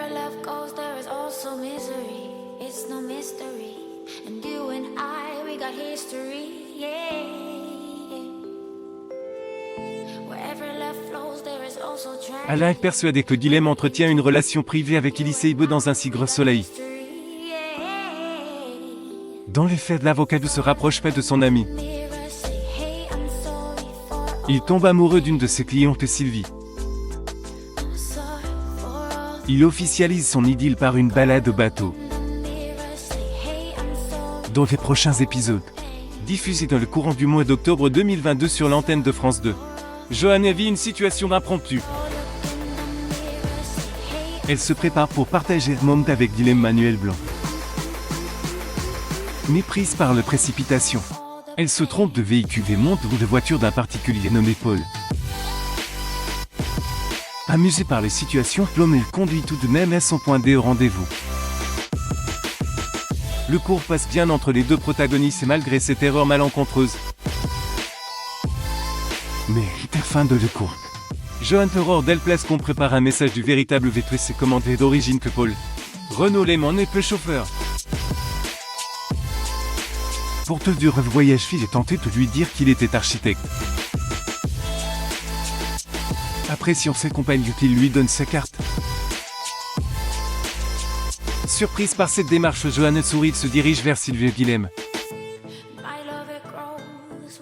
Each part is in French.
Wherever love goes, there is also misery. It's no mystery. And you and I, we got history, yeah. Wherever love flows, there is also tragedy. Alain est persuadé que Dilemme entretient une relation privée avec Ellie Seibo dans Un si grand soleil. Dans les faits, l'avocat ne se rapproche pas de son ami. Il tombe amoureux d'une de ses clientes, Sylvie. Il officialise son idylle par une balade au bateau. Dans les prochains épisodes, diffusés dans le courant du mois d'octobre 2022 sur l'antenne de France 2, Johanna vit une situation impromptue. Elle se prépare pour partager un moment avec Dilemme Manuel Blanc. Mais prise par la précipitation, elle se trompe de véhicule et monte dans la voiture d'un particulier nommé Paul. Amusé par les situations, l'homme conduit tout de même à son point D au rendez-vous. Le cours passe bien entre les deux protagonistes et malgré cette erreur malencontreuse. Mais, à la fin de le cours, Johan Aurore Delplace qu'on prépare un message du véritable VTC commandé d'origine que Paul. Renaud Lehmann n'est peu chauffeur. Pour te dire le voyage, fille est tenté de lui dire qu'il était architecte. Appréciant ses compagnons, qu'il lui donne sa carte. Surprise par cette démarche, Johanna sourit se dirige vers Sylvie Guilhem.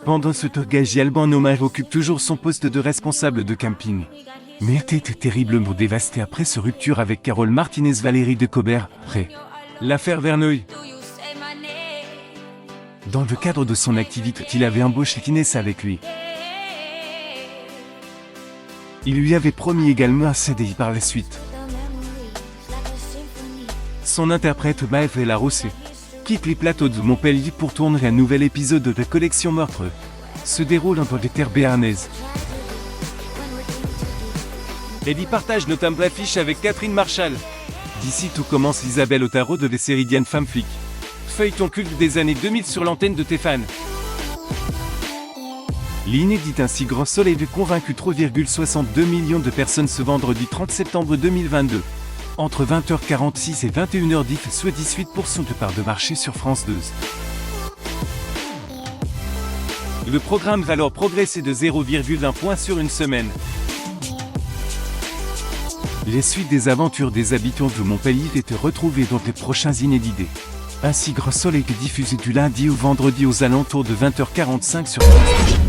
Pendant ce temps, Gaji Alban Hommage occupe toujours son poste de responsable de camping. Mais était terriblement dévasté après sa rupture avec Carole Martinez-Valérie de Cobert, après l'affaire Verneuil. Dans le cadre de son activité, il avait embauché Inès avec lui. Il lui avait promis également un CDI par la suite. Son interprète Maëve Laroussé quitte les plateaux de Montpellier pour tourner un nouvel épisode de la collection Meurtre, se déroulant dans les terres béarnaises. Elle y partage notamment l'affiche avec Catherine Marchal. D'ici tout commence Isabelle Otaro de la série Diane Femme Flic. Feuilleton culte des années 2000 sur l'antenne de Téphane. L'inédite Un si grand soleil de convaincu 3,62 millions de personnes ce vendredi 30 septembre 2022. Entre 20h46 et 21h10, soit 18% de part de marché sur France 2. Le programme va alors progresser de 0,1 point sur une semaine. Les suites des aventures des habitants de Montpellier étaient retrouvées dans les prochains inédits. Un si grand soleil est diffusé du lundi au vendredi aux alentours de 20h45 sur France 2.